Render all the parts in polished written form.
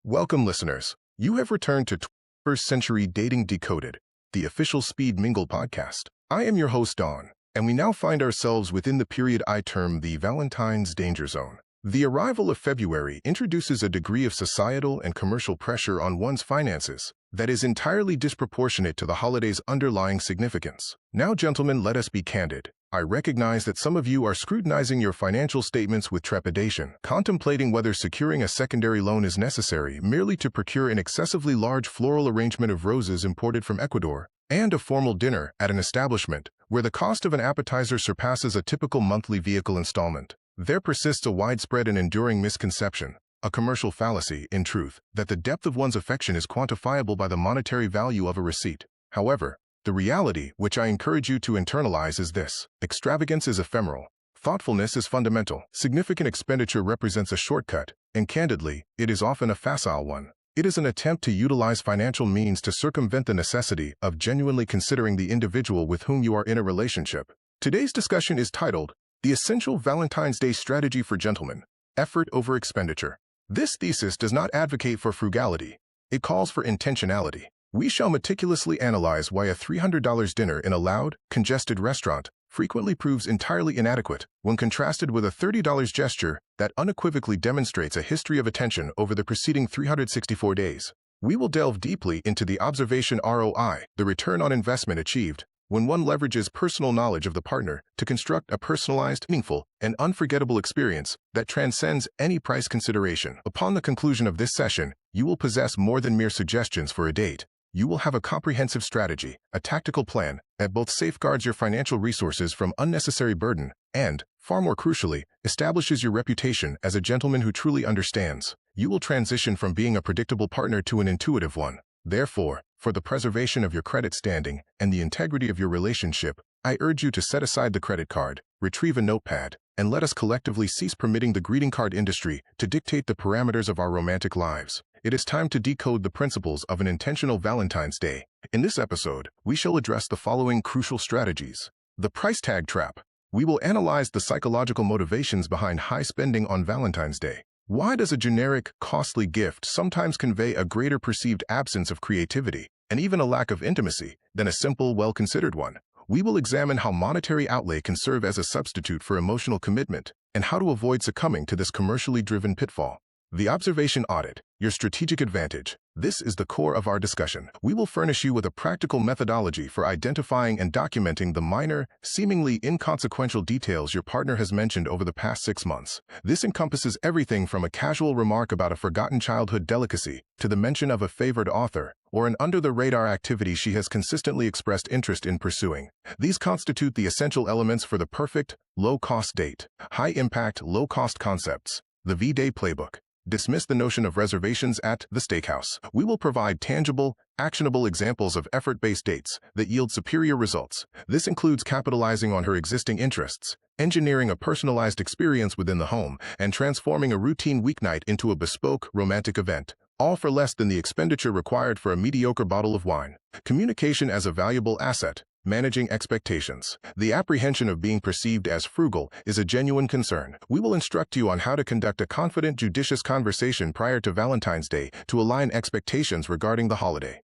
Welcome, listeners. You have returned to 21st Century Dating Decoded, the official Speed Mingle Podcast. I am your host, Dawn, and we now find ourselves within the period I term the Valentine's danger zone. The arrival of February introduces a degree of societal and commercial pressure on one's finances that is entirely disproportionate to the holiday's underlying significance. Now, gentlemen, let us be candid. I recognize that some of you are scrutinizing your financial statements with trepidation, contemplating whether securing a secondary loan is necessary merely to procure an excessively large floral arrangement of roses imported from Ecuador, and a formal dinner at an establishment where the cost of an appetizer surpasses a typical monthly vehicle installment. There persists a widespread and enduring misconception, a commercial fallacy, in truth, that the depth of one's affection is quantifiable by the monetary value of a receipt. However, the reality, which I encourage you to internalize, is this: extravagance is ephemeral, thoughtfulness is fundamental, significant expenditure represents a shortcut, and candidly, it is often a facile one. It is an attempt to utilize financial means to circumvent the necessity of genuinely considering the individual with whom you are in a relationship. Today's discussion is titled, The Essential Valentine's Day Strategy for Gentlemen: Effort over Expenditure. This thesis does not advocate for frugality. It calls for intentionality. We shall meticulously analyze why a $300 dinner in a loud, congested restaurant frequently proves entirely inadequate when contrasted with a $30 gesture that unequivocally demonstrates a history of attention over the preceding 364 days. We will delve deeply into the observation ROI, the return on investment achieved, when one leverages personal knowledge of the partner to construct a personalized, meaningful, and unforgettable experience that transcends any price consideration. Upon the conclusion of this session, you will possess more than mere suggestions for a date. You will have a comprehensive strategy, a tactical plan that both safeguards your financial resources from unnecessary burden and, far more crucially, establishes your reputation as a gentleman who truly understands. You will transition from being a predictable partner to an intuitive one. Therefore, for the preservation of your credit standing and the integrity of your relationship, I urge you to set aside the credit card, retrieve a notepad, and let us collectively cease permitting the greeting card industry to dictate the parameters of our romantic lives. It is time to decode the principles of an intentional Valentine's Day. In this episode, we shall address the following crucial strategies. The price tag trap. We will analyze the psychological motivations behind high spending on Valentine's Day. Why does a generic, costly gift sometimes convey a greater perceived absence of creativity and even a lack of intimacy than a simple, well-considered one? We will examine how monetary outlay can serve as a substitute for emotional commitment and how to avoid succumbing to this commercially driven pitfall. The observation audit, your strategic advantage. This is the core of our discussion. We will furnish you with a practical methodology for identifying and documenting the minor, seemingly inconsequential details your partner has mentioned over the past 6 months. This encompasses everything from a casual remark about a forgotten childhood delicacy to the mention of a favored author or an under-the-radar activity she has consistently expressed interest in pursuing. These constitute the essential elements for the perfect, low-cost date. High-impact, low-cost concepts. The V-Day Playbook. Dismiss the notion of reservations at the steakhouse. We will provide tangible, actionable examples of effort-based dates that yield superior results. This includes capitalizing on her existing interests, engineering a personalized experience within the home, and transforming a routine weeknight into a bespoke, romantic event, all for less than the expenditure required for a mediocre bottle of wine. Communication as a valuable asset. Managing expectations. The apprehension of being perceived as frugal is a genuine concern. We will instruct you on how to conduct a confident, judicious conversation prior to Valentine's Day to align expectations regarding the holiday.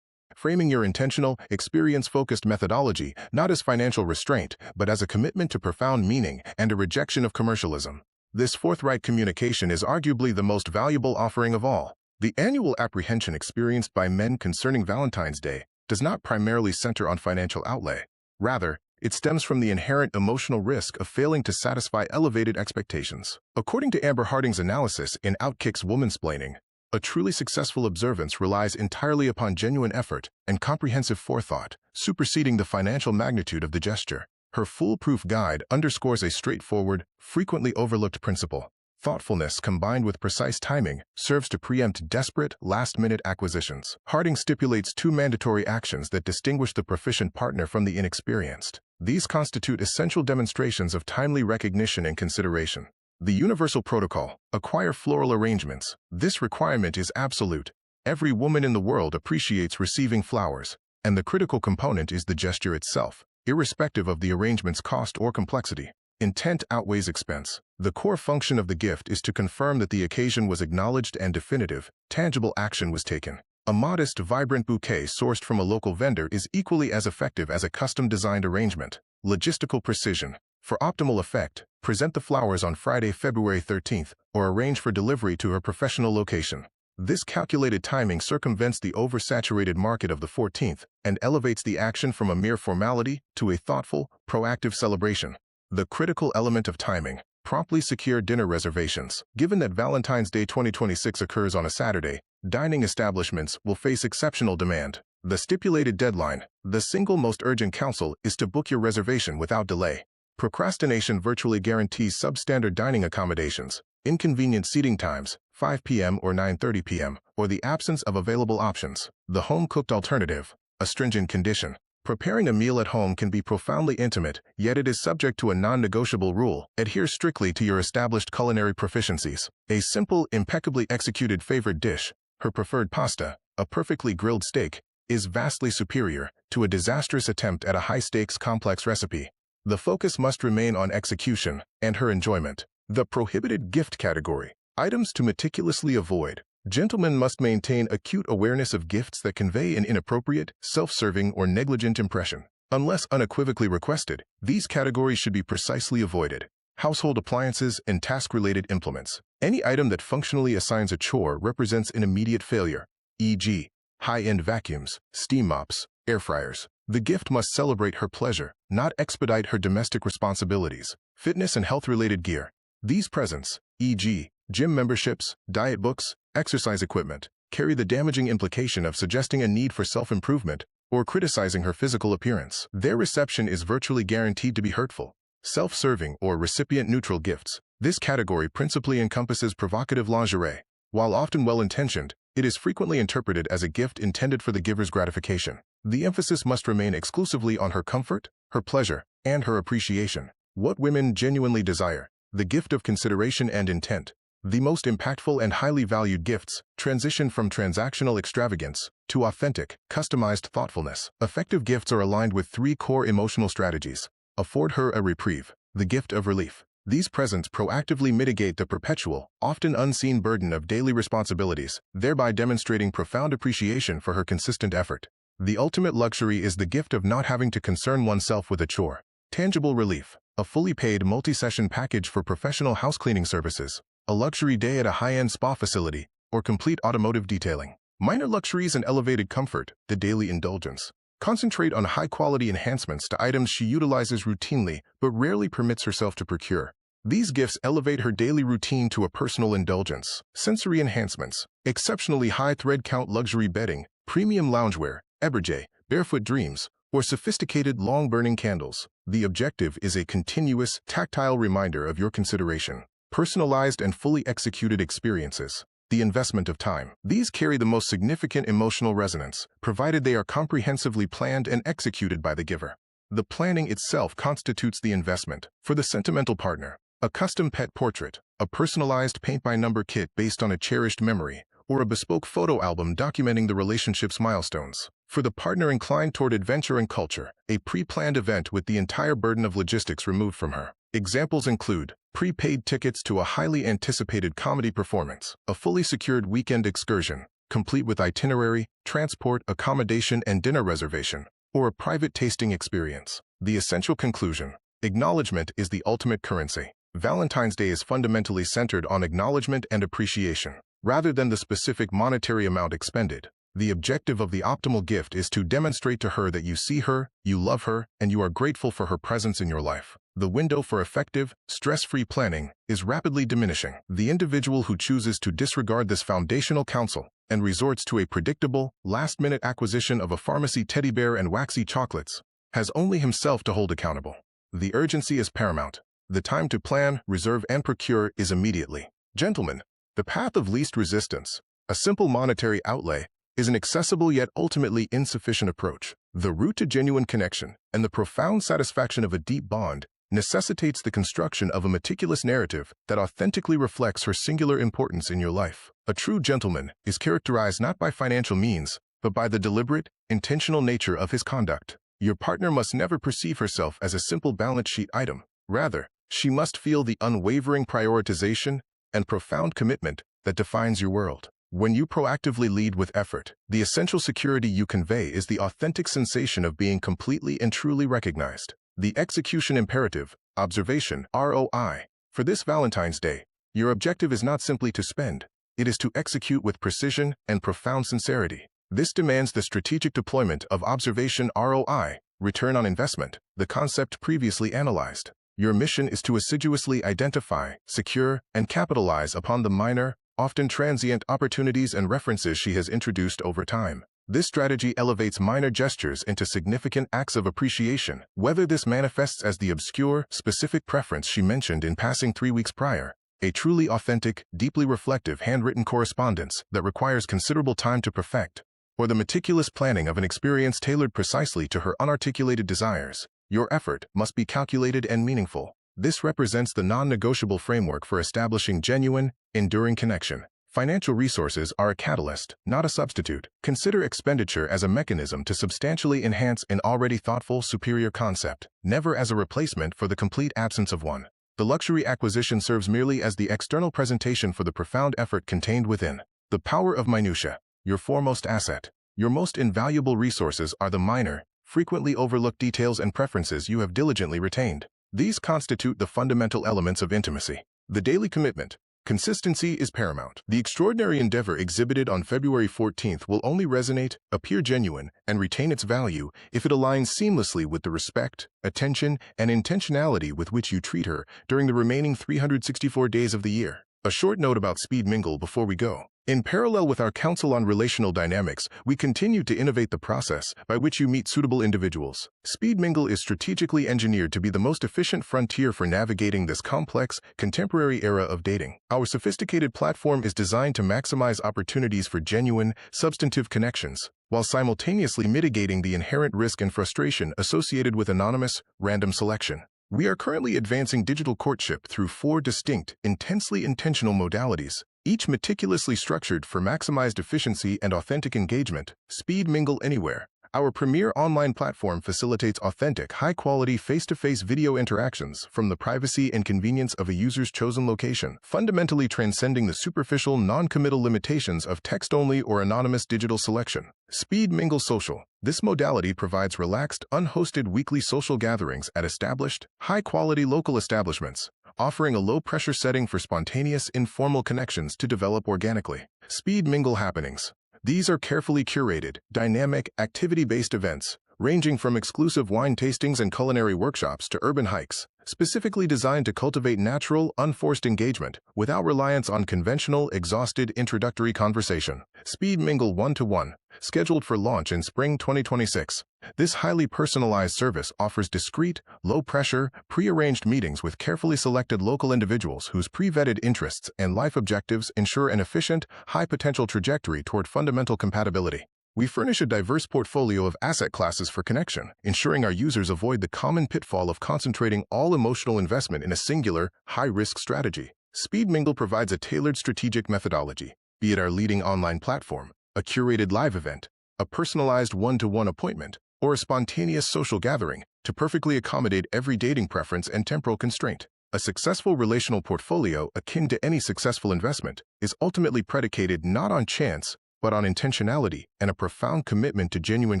Framing your intentional, experience-focused methodology not as financial restraint, but as a commitment to profound meaning and a rejection of commercialism. This forthright communication is arguably the most valuable offering of all. The annual apprehension experienced by men concerning Valentine's Day does not primarily center on financial outlay. Rather, it stems from the inherent emotional risk of failing to satisfy elevated expectations. According to Amber Harding's analysis in Outkick's Womansplaining, a truly successful observance relies entirely upon genuine effort and comprehensive forethought, superseding the financial magnitude of the gesture. Her foolproof guide underscores a straightforward, frequently overlooked principle. Thoughtfulness combined with precise timing serves to preempt desperate, last-minute acquisitions. Harding stipulates 2 mandatory actions that distinguish the proficient partner from the inexperienced. These constitute essential demonstrations of timely recognition and consideration. The universal protocol: acquire floral arrangements. This requirement is absolute. Every woman in the world appreciates receiving flowers, and the critical component is the gesture itself, irrespective of the arrangement's cost or complexity. Intent outweighs expense. The core function of the gift is to confirm that the occasion was acknowledged and definitive, tangible action was taken. A modest, vibrant bouquet sourced from a local vendor is equally as effective as a custom-designed arrangement. Logistical precision. For optimal effect, present the flowers on Friday, February 13th, or arrange for delivery to her professional location. This calculated timing circumvents the oversaturated market of the 14th and elevates the action from a mere formality to a thoughtful, proactive celebration. The critical element of timing. Promptly secure dinner reservations. Given that Valentine's Day 2026 occurs on a Saturday, dining establishments will face exceptional demand. The stipulated deadline, the single most urgent counsel, is to book your reservation without delay. Procrastination virtually guarantees substandard dining accommodations, inconvenient seating times, 5 p.m. or 9:30 p.m., or the absence of available options. The home-cooked alternative. A stringent condition. Preparing a meal at home can be profoundly intimate, yet it is subject to a non-negotiable rule. Adhere strictly to your established culinary proficiencies. A simple, impeccably executed favorite dish, her preferred pasta, a perfectly grilled steak, is vastly superior to a disastrous attempt at a high-stakes complex recipe. The focus must remain on execution and her enjoyment. The prohibited gift category. Items to meticulously avoid. Gentlemen must maintain acute awareness of gifts that convey an inappropriate, self-serving, or negligent impression. Unless unequivocally requested, these categories should be precisely avoided. Household appliances and task-related implements. Any item that functionally assigns a chore represents an immediate failure, e.g., high-end vacuums, steam mops, air fryers. The gift must celebrate her pleasure, not expedite her domestic responsibilities. Fitness and health-related gear. These presents, e.g., gym memberships, diet books, exercise equipment, carry the damaging implication of suggesting a need for self-improvement or criticizing her physical appearance. Their reception is virtually guaranteed to be hurtful. Self-serving or recipient-neutral gifts. This category principally encompasses provocative lingerie. While often well-intentioned, it is frequently interpreted as a gift intended for the giver's gratification. The emphasis must remain exclusively on her comfort, her pleasure, and her appreciation. What women genuinely desire. The gift of consideration and intent. The most impactful and highly valued gifts transition from transactional extravagance to authentic, customized thoughtfulness. Effective gifts are aligned with 3 core emotional strategies. Afford her a reprieve. The gift of relief. These presents proactively mitigate the perpetual, often unseen burden of daily responsibilities, thereby demonstrating profound appreciation for her consistent effort. The ultimate luxury is the gift of not having to concern oneself with a chore. Tangible relief. A fully paid multi-session package for professional house cleaning services, a luxury day at a high-end spa facility, or complete automotive detailing. Minor luxuries and elevated comfort, the daily indulgence. Concentrate on high-quality enhancements to items she utilizes routinely but rarely permits herself to procure. These gifts elevate her daily routine to a personal indulgence. Sensory enhancements. Exceptionally high thread count luxury bedding, premium loungewear, Eberjey, barefoot dreams, or sophisticated long-burning candles. The objective is a continuous, tactile reminder of your consideration. Personalized and fully executed experiences. The investment of time. These carry the most significant emotional resonance, provided they are comprehensively planned and executed by the giver. The planning itself constitutes the investment. For the sentimental partner, a custom pet portrait, a personalized paint-by-number kit based on a cherished memory, or a bespoke photo album documenting the relationship's milestones. For the partner inclined toward adventure and culture, a pre-planned event with the entire burden of logistics removed from her. Examples include prepaid tickets to a highly anticipated comedy performance, a fully secured weekend excursion, complete with itinerary, transport, accommodation, and dinner reservation, or a private tasting experience. The essential conclusion: acknowledgement is the ultimate currency. Valentine's Day is fundamentally centered on acknowledgement and appreciation, rather than the specific monetary amount expended. The objective of the optimal gift is to demonstrate to her that you see her, you love her, and you are grateful for her presence in your life. The window for effective, stress-free planning is rapidly diminishing. The individual who chooses to disregard this foundational counsel and resorts to a predictable, last-minute acquisition of a pharmacy teddy bear and waxy chocolates has only himself to hold accountable. The urgency is paramount. The time to plan, reserve, and procure is immediately. Gentlemen, the path of least resistance, a simple monetary outlay, is an accessible yet ultimately insufficient approach. The route to genuine connection and the profound satisfaction of a deep bond necessitates the construction of a meticulous narrative that authentically reflects her singular importance in your life. A true gentleman is characterized not by financial means, but by the deliberate, intentional nature of his conduct. Your partner must never perceive herself as a simple balance sheet item. Rather, She must feel the unwavering prioritization and profound commitment that defines your world. When you proactively lead with effort, the essential security you convey is the authentic sensation of being completely and truly recognized. The execution imperative, observation, ROI. For this Valentine's Day, your objective is not simply to spend, it is to execute with precision and profound sincerity. This demands the strategic deployment of observation ROI, return on investment, the concept previously analyzed. Your mission is to assiduously identify, secure, and capitalize upon the minor, often transient opportunities and references she has introduced over time. This strategy elevates minor gestures into significant acts of appreciation, whether this manifests as the obscure, specific preference she mentioned in passing 3 weeks prior, a truly authentic, deeply reflective handwritten correspondence that requires considerable time to perfect, or the meticulous planning of an experience tailored precisely to her unarticulated desires. Your effort must be calculated and meaningful. This represents the non-negotiable framework for establishing genuine, enduring connection. Financial resources are a catalyst, not a substitute. Consider expenditure as a mechanism to substantially enhance an already thoughtful, superior concept, never as a replacement for the complete absence of one. The luxury acquisition serves merely as the external presentation for the profound effort contained within. The power of minutia, your foremost asset. Your most invaluable resources are the minor, frequently overlooked details and preferences you have diligently retained. These constitute the fundamental elements of intimacy. The daily commitment. Consistency is paramount. The extraordinary endeavor exhibited on February 14th will only resonate, appear genuine, and retain its value if it aligns seamlessly with the respect, attention, and intentionality with which you treat her during the remaining 364 days of the year. A short note about Speed Mingle before we go. In parallel with our Council on Relational Dynamics, we continue to innovate the process by which you meet suitable individuals. Speed Mingle is strategically engineered to be the most efficient frontier for navigating this complex, contemporary era of dating. Our sophisticated platform is designed to maximize opportunities for genuine, substantive connections, while simultaneously mitigating the inherent risk and frustration associated with anonymous, random selection. We are currently advancing digital courtship through 4 distinct, intensely intentional modalities, each meticulously structured for maximized efficiency and authentic engagement. Speed Mingle Anywhere. Our premier online platform facilitates authentic, high-quality, face-to-face video interactions from the privacy and convenience of a user's chosen location, fundamentally transcending the superficial, non-committal limitations of text-only or anonymous digital selection. Speed Mingle Social. This modality provides relaxed, unhosted weekly social gatherings at established, high-quality local establishments, offering a low-pressure setting for spontaneous, informal connections to develop organically. Speed Mingle Happenings. These are carefully curated, dynamic, activity-based events, ranging from exclusive wine tastings and culinary workshops to urban hikes, specifically designed to cultivate natural, unforced engagement without reliance on conventional, exhausted introductory conversation. Speed Mingle 1-to-1, scheduled for launch in spring 2026. This highly personalized service offers discreet, low-pressure, pre-arranged meetings with carefully selected local individuals whose pre-vetted interests and life objectives ensure an efficient, high-potential trajectory toward fundamental compatibility. We furnish a diverse portfolio of asset classes for connection, ensuring our users avoid the common pitfall of concentrating all emotional investment in a singular, high-risk strategy. Speed Mingle provides a tailored strategic methodology, be it our leading online platform, a curated live event, a personalized one-to-one appointment, or a spontaneous social gathering, to perfectly accommodate every dating preference and temporal constraint. A successful relational portfolio, akin to any successful investment, is ultimately predicated not on chance, but on intentionality and a profound commitment to genuine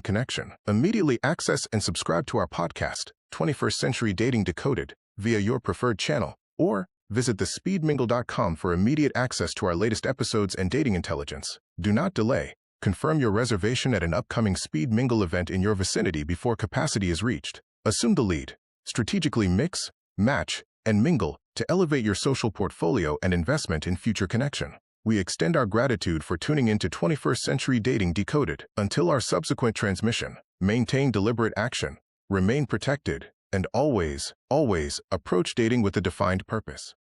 connection. Immediately access and subscribe to our podcast, 21st Century Dating Decoded, via your preferred channel, or visit thespeedmingle.com for immediate access to our latest episodes and dating intelligence. Do not delay. Confirm your reservation at an upcoming Speed Mingle event in your vicinity before capacity is reached. Assume the lead. Strategically mix, match, and mingle to elevate your social portfolio and investment in future connection. We extend our gratitude for tuning in to 21st Century Dating Decoded. Until our subsequent transmission, maintain deliberate action, remain protected, and always, always approach dating with a defined purpose.